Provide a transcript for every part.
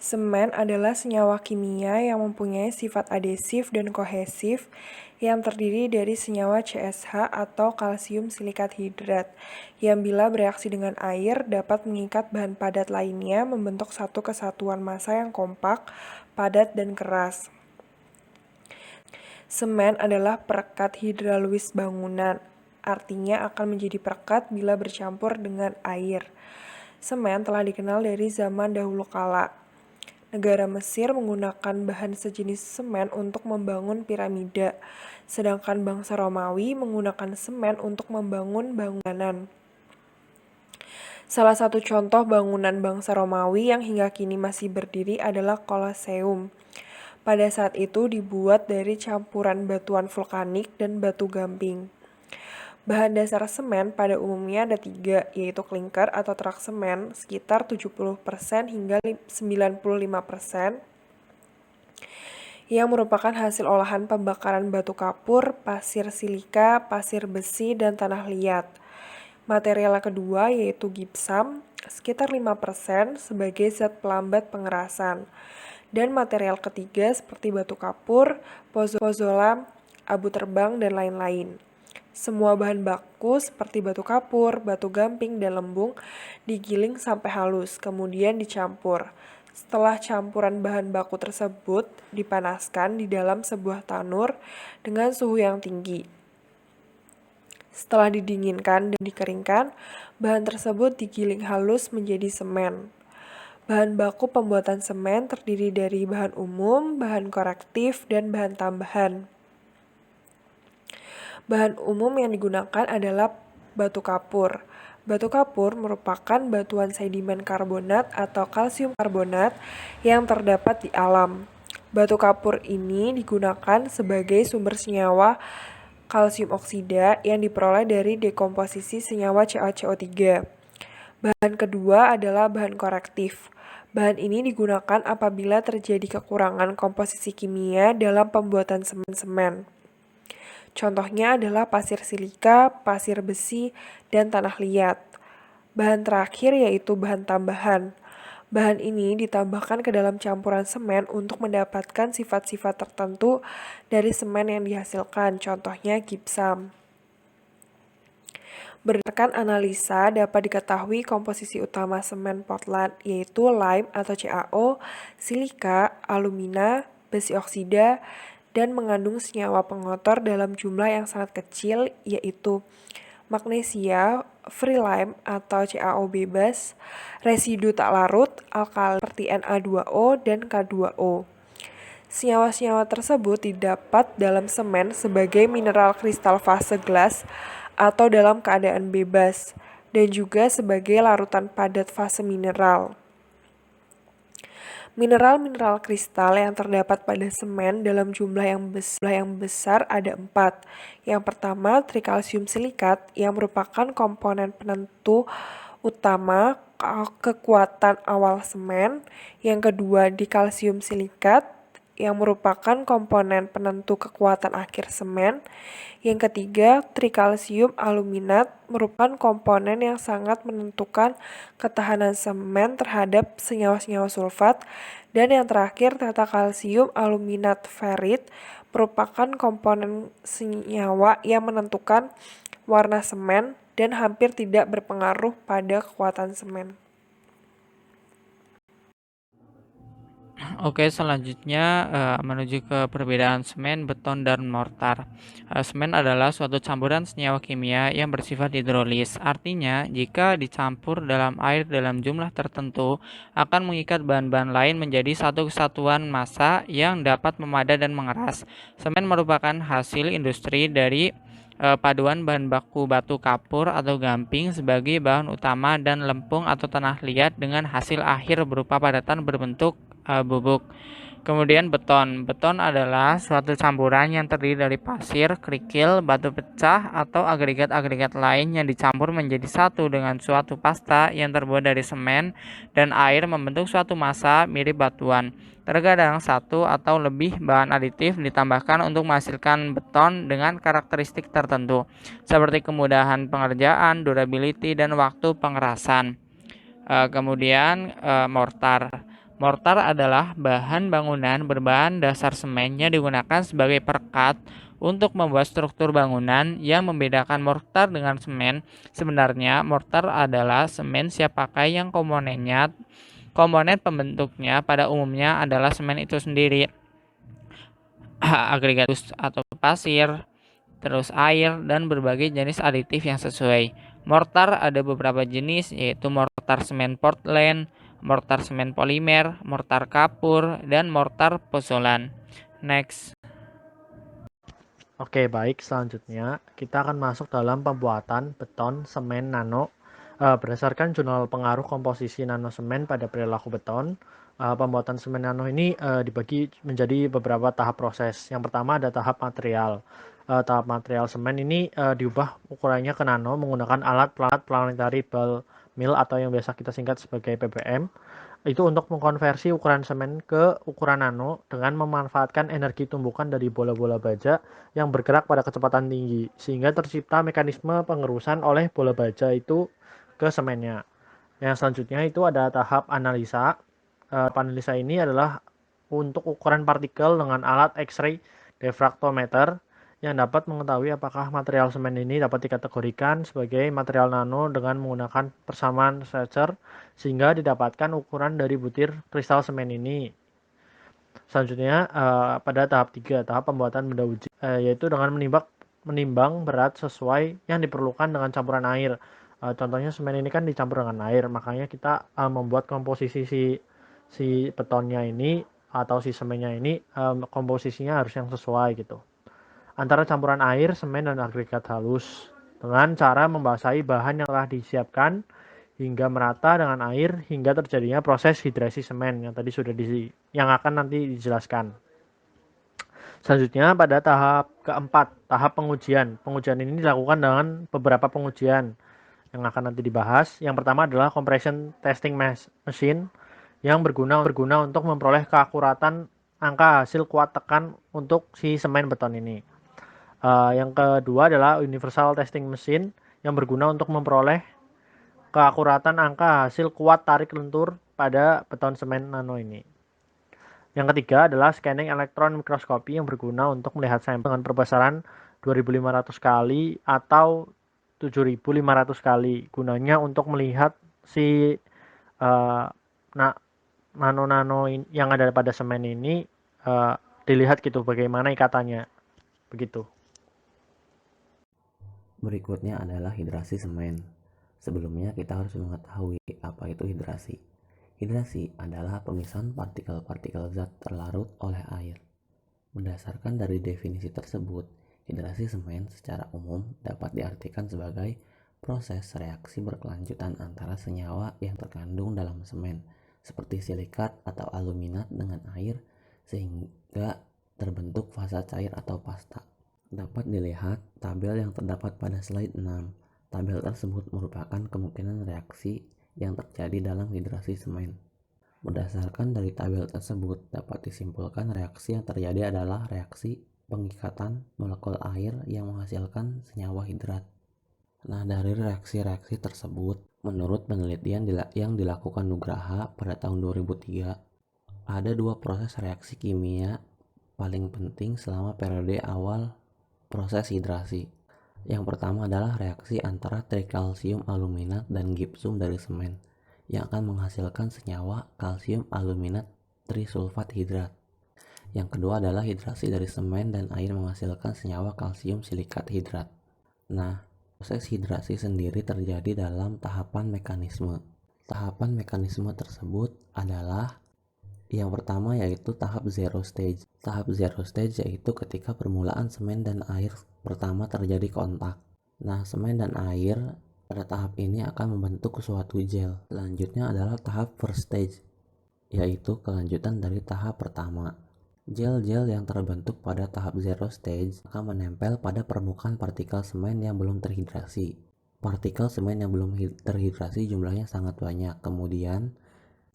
Semen adalah senyawa kimia yang mempunyai sifat adhesif dan kohesif yang terdiri dari senyawa CSH atau kalsium silikat hidrat yang bila bereaksi dengan air dapat mengikat bahan padat lainnya membentuk satu kesatuan massa yang kompak, padat, dan keras. Semen adalah perekat hidraulis bangunan, artinya akan menjadi perekat bila bercampur dengan air. Semen telah dikenal dari zaman dahulu kala. Negara Mesir menggunakan bahan sejenis semen untuk membangun piramida, sedangkan bangsa Romawi menggunakan semen untuk membangun bangunan. Salah satu contoh bangunan bangsa Romawi yang hingga kini masih berdiri adalah Colosseum. Pada saat itu dibuat dari campuran batuan vulkanik dan batu gamping. Bahan dasar semen pada umumnya ada 3, yaitu klinker atau terak semen sekitar 70% hingga 95%, yang merupakan hasil olahan pembakaran batu kapur, pasir silika, pasir besi, dan tanah liat. Material kedua yaitu gipsam, sekitar 5% sebagai zat pelambat pengerasan. Dan material ketiga seperti batu kapur, pozola, abu terbang, dan lain-lain. Semua bahan baku seperti batu kapur, batu gamping, dan lembung digiling sampai halus, kemudian dicampur. Setelah campuran bahan baku tersebut dipanaskan di dalam sebuah tanur dengan suhu yang tinggi. Setelah didinginkan dan dikeringkan, bahan tersebut digiling halus menjadi semen. Bahan baku pembuatan semen terdiri dari bahan umum, bahan korektif, dan bahan tambahan. Bahan umum yang digunakan adalah batu kapur. Batu kapur merupakan batuan sedimen karbonat atau kalsium karbonat yang terdapat di alam. Batu kapur ini digunakan sebagai sumber senyawa kalsium oksida yang diperoleh dari dekomposisi senyawa CaCO3. Bahan kedua adalah bahan korektif. Bahan ini digunakan apabila terjadi kekurangan komposisi kimia dalam pembuatan semen-semen. Contohnya adalah pasir silika, pasir besi, dan tanah liat. Bahan terakhir yaitu bahan tambahan. Bahan ini ditambahkan ke dalam campuran semen untuk mendapatkan sifat-sifat tertentu dari semen yang dihasilkan, contohnya gipsam. Berdasarkan analisa dapat diketahui komposisi utama semen Portland yaitu lime atau CaO, silika, alumina, besi oksida, dan mengandung senyawa pengotor dalam jumlah yang sangat kecil yaitu magnesia, free lime atau CaO bebas, residu tak larut, alkali seperti Na2O dan K2O. Senyawa-senyawa tersebut didapat dalam semen sebagai mineral kristal fase gelas atau dalam keadaan bebas, dan juga sebagai larutan padat fase mineral. Mineral-mineral kristal yang terdapat pada semen dalam jumlah yang besar ada 4. Yang pertama, trikalsium silikat yang merupakan komponen penentu utama kekuatan awal semen. Yang kedua, dikalsium silikat yang merupakan komponen penentu kekuatan akhir semen. Yang ketiga, trikalsium aluminat merupakan komponen yang sangat menentukan ketahanan semen terhadap senyawa-senyawa sulfat. Dan yang terakhir, tetakalsium aluminat ferrit merupakan komponen senyawa yang menentukan warna semen dan hampir tidak berpengaruh pada kekuatan semen. Oke, selanjutnya menuju ke perbedaan semen, beton, dan mortar. Semen adalah suatu campuran senyawa kimia yang bersifat hidrolis. Artinya, jika dicampur dalam air dalam jumlah tertentu, akan mengikat bahan-bahan lain menjadi satu kesatuan massa yang dapat memadat dan mengeras. Semen merupakan hasil industri dari paduan bahan baku batu kapur atau gamping sebagai bahan utama dan lempung atau tanah liat dengan hasil akhir berupa padatan berbentuk bubuk. Kemudian beton. Beton adalah suatu campuran yang terdiri dari pasir, kerikil, batu pecah, atau agregat-agregat lain yang dicampur menjadi satu dengan suatu pasta yang terbuat dari semen dan air membentuk suatu massa mirip batuan. Terkadang satu atau lebih bahan aditif ditambahkan untuk menghasilkan beton dengan karakteristik tertentu, seperti kemudahan pengerjaan, durability, dan waktu pengerasan. Kemudian mortar. Mortar adalah bahan bangunan berbahan dasar semen yang digunakan sebagai perekat untuk membuat struktur bangunan. Yang membedakan mortar dengan semen, sebenarnya mortar adalah semen siap pakai yang komponen pembentuknya pada umumnya adalah semen itu sendiri, agregat atau pasir, terus air, dan berbagai jenis aditif yang sesuai. Mortar ada beberapa jenis, yaitu mortar semen Portland, mortar semen polimer, mortar kapur, dan mortar pozolan. Next. Oke, baik. Selanjutnya, kita akan masuk dalam pembuatan beton semen nano. Berdasarkan jurnal pengaruh komposisi nano semen pada perilaku beton, pembuatan semen nano ini dibagi menjadi beberapa tahap proses. Yang pertama ada tahap material. Tahap material semen ini diubah ukurannya ke nano menggunakan alat planetary ball mill atau yang biasa kita singkat sebagai PBM. Itu untuk mengkonversi ukuran semen ke ukuran nano dengan memanfaatkan energi tumbukan dari bola-bola baja yang bergerak pada kecepatan tinggi, sehingga tercipta mekanisme pengerusan oleh bola baja itu ke semennya. Yang selanjutnya itu ada tahap analisa. Analisa ini adalah untuk ukuran partikel dengan alat X-ray diffractometer yang dapat mengetahui apakah material semen ini dapat dikategorikan sebagai material nano dengan menggunakan persamaan Schwarzschild sehingga didapatkan ukuran dari butir kristal semen ini. Selanjutnya pada tahap 3, tahap pembuatan benda uji, yaitu dengan menimbang berat sesuai yang diperlukan dengan campuran air. Contohnya semen ini kan dicampur dengan air, makanya kita membuat komposisi si betonnya ini atau si semennya ini komposisinya harus yang sesuai gitu. Antara campuran air, semen, dan agregat halus dengan cara membasahi bahan yang telah disiapkan hingga merata dengan air hingga terjadinya proses hidrasi semen yang tadi sudah yang akan nanti dijelaskan. Selanjutnya pada tahap keempat, tahap pengujian. Pengujian ini dilakukan dengan beberapa pengujian yang akan nanti dibahas. Yang pertama adalah compression testing machine yang berguna untuk memperoleh keakuratan angka hasil kuat tekan untuk si semen beton ini. Yang kedua adalah universal testing machine yang berguna untuk memperoleh keakuratan angka hasil kuat tarik lentur pada beton semen nano ini. Yang ketiga adalah scanning elektron mikroskopi yang berguna untuk melihat sampel dengan perbesaran 2500 kali atau 7500 kali. Gunanya untuk melihat si nano-nano yang ada pada semen ini dilihat gitu bagaimana ikatannya. Begitu. Berikutnya adalah hidrasi semen. Sebelumnya kita harus mengetahui apa itu hidrasi. Hidrasi adalah pemisahan partikel-partikel zat terlarut oleh air. Berdasarkan dari definisi tersebut, hidrasi semen secara umum dapat diartikan sebagai proses reaksi berkelanjutan antara senyawa yang terkandung dalam semen, seperti silikat atau aluminat dengan air, sehingga terbentuk fasa cair atau pasta. Dapat dilihat tabel yang terdapat pada slide 6. Tabel tersebut merupakan kemungkinan reaksi yang terjadi dalam hidrasi semen. Berdasarkan dari tabel tersebut, dapat disimpulkan reaksi yang terjadi adalah reaksi pengikatan molekul air yang menghasilkan senyawa hidrat. Nah, dari reaksi-reaksi tersebut, menurut penelitian yang dilakukan Nugraha pada tahun 2003, ada dua proses reaksi kimia paling penting selama periode awal proses hidrasi. Yang pertama adalah reaksi antara trikalsium aluminat dan gipsum dari semen yang akan menghasilkan senyawa kalsium aluminat trisulfat hidrat. Yang kedua adalah hidrasi dari semen dan air menghasilkan senyawa kalsium silikat hidrat. Nah, proses hidrasi sendiri terjadi dalam tahapan mekanisme. Tahapan mekanisme tersebut adalah yang pertama yaitu tahap zero stage. Tahap zero stage yaitu ketika permulaan semen dan air pertama terjadi kontak. Nah, semen dan air pada tahap ini akan membentuk suatu gel. Selanjutnya adalah tahap first stage, yaitu kelanjutan dari tahap pertama. Gel-gel yang terbentuk pada tahap zero stage akan menempel pada permukaan partikel semen yang belum terhidrasi. Partikel semen yang belum terhidrasi jumlahnya sangat banyak. Kemudian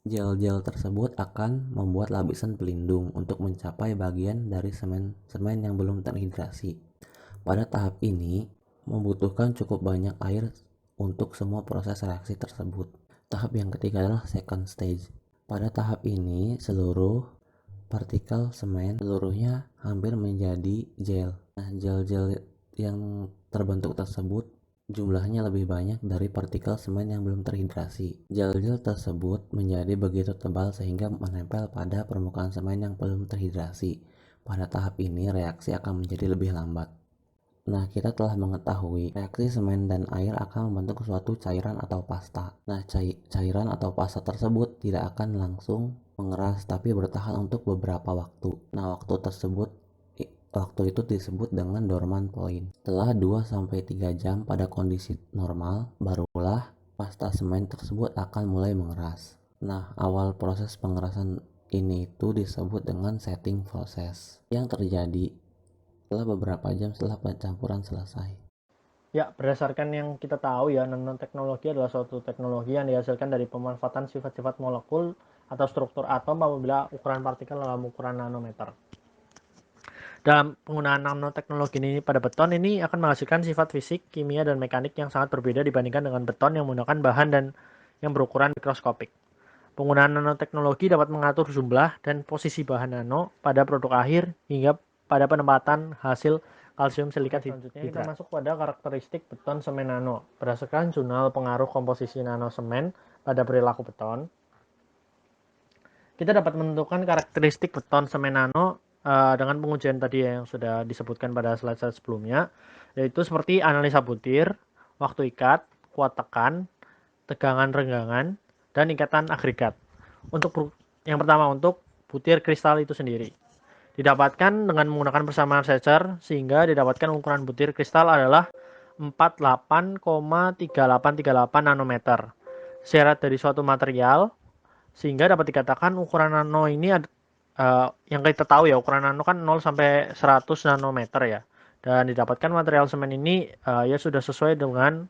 gel-gel tersebut akan membuat lapisan pelindung untuk mencapai bagian dari semen yang belum terhidrasi. Pada tahap ini, membutuhkan cukup banyak air untuk semua proses reaksi tersebut. Tahap yang ketiga adalah second stage. Pada tahap ini, seluruh partikel semen seluruhnya hampir menjadi gel. Nah, gel-gel yang terbentuk tersebut jumlahnya lebih banyak dari partikel semen yang belum terhidrasi. Gel-gel tersebut menjadi begitu tebal sehingga menempel pada permukaan semen yang belum terhidrasi. Pada tahap ini, reaksi akan menjadi lebih lambat. Nah, kita telah mengetahui reaksi semen dan air akan membentuk suatu cairan atau pasta. Nah, cairan atau pasta tersebut tidak akan langsung mengeras tapi bertahan untuk beberapa waktu. Nah, waktu itu disebut dengan dormant point. Setelah 2-3 jam pada kondisi normal, barulah pasta semen tersebut akan mulai mengeras. Nah, awal proses pengerasan ini itu disebut dengan setting proses yang terjadi setelah beberapa jam setelah pencampuran selesai. Ya, berdasarkan yang kita tahu ya, nanoteknologi adalah suatu teknologi yang dihasilkan dari pemanfaatan sifat-sifat molekul atau struktur atom apabila ukuran partikel dalam ukuran nanometer. Dalam penggunaan nanoteknologi ini pada beton ini akan menghasilkan sifat fisik, kimia, dan mekanik yang sangat berbeda dibandingkan dengan beton yang menggunakan bahan dan yang berukuran mikroskopik. Penggunaan nanoteknologi dapat mengatur jumlah dan posisi bahan nano pada produk akhir hingga pada penempatan hasil kalsium silikat hidrat. Selanjutnya kita masuk pada karakteristik beton semen nano. Berdasarkan jurnal pengaruh komposisi nano semen pada perilaku beton, kita dapat menentukan karakteristik beton semen nano dengan pengujian tadi yang sudah disebutkan pada slide sebelumnya, yaitu seperti analisa butir, waktu ikat, kuat tekan, tegangan renggangan, dan ikatan agregat. Yang pertama untuk butir kristal itu sendiri. Didapatkan dengan menggunakan persamaan Schächer sehingga didapatkan ukuran butir kristal adalah 48,3838 nanometer. Syarat dari suatu material sehingga dapat dikatakan ukuran nano ini yang kita tahu ya, ukuran nano kan 0 sampai 100 nanometer ya. Dan didapatkan material semen ini ya sudah sesuai dengan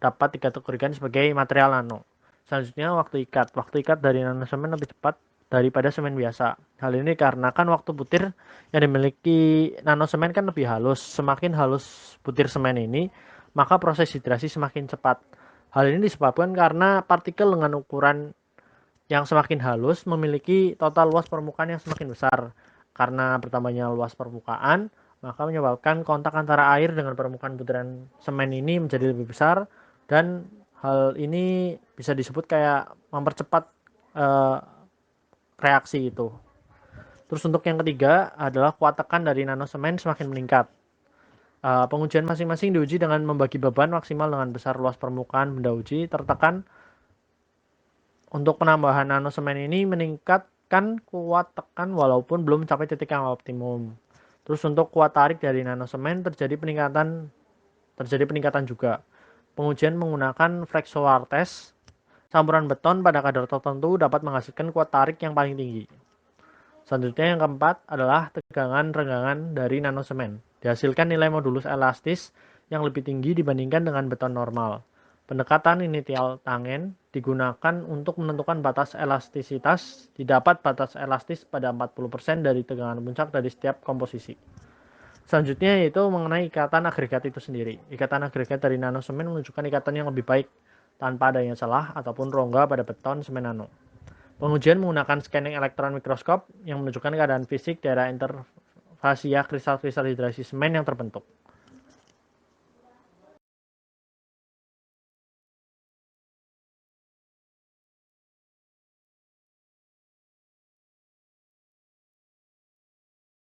dapat dikategorikan sebagai material nano. Selanjutnya waktu ikat. Waktu ikat dari nano semen lebih cepat daripada semen biasa. Hal ini dikarenakan waktu butir yang dimiliki nano semen kan lebih halus. Semakin halus butir semen ini, maka proses hidrasi semakin cepat. Hal ini disebabkan karena partikel dengan ukuran yang semakin halus memiliki total luas permukaan yang semakin besar. Karena bertambahnya luas permukaan, maka menyebabkan kontak antara air dengan permukaan butiran semen ini menjadi lebih besar, dan hal ini bisa disebut kayak mempercepat reaksi itu. Terus untuk yang ketiga adalah kuat tekan dari nano semen semakin meningkat. Pengujian masing-masing diuji dengan membagi beban maksimal dengan besar luas permukaan benda uji tertekan. Untuk penambahan nano semen ini meningkatkan kuat tekan walaupun belum mencapai titik yang optimum. Terus untuk kuat tarik dari nano semen terjadi peningkatan juga. Pengujian menggunakan flexural test. Campuran beton pada kadar tertentu dapat menghasilkan kuat tarik yang paling tinggi. Selanjutnya yang keempat adalah tegangan renggangan dari nano semen. Dihasilkan nilai modulus elastis yang lebih tinggi dibandingkan dengan beton normal. Pendekatan initial tangen digunakan untuk menentukan batas elastisitas. Didapat batas elastis pada 40% dari tegangan puncak dari setiap komposisi. Selanjutnya yaitu mengenai ikatan agregat itu sendiri. Ikatan agregat dari nano semen menunjukkan ikatan yang lebih baik tanpa adanya celah ataupun rongga pada beton semen nano. Pengujian menggunakan scanning elektron mikroskop yang menunjukkan keadaan fisik daerah interfasia kristal-kristal hidrasi semen yang terbentuk.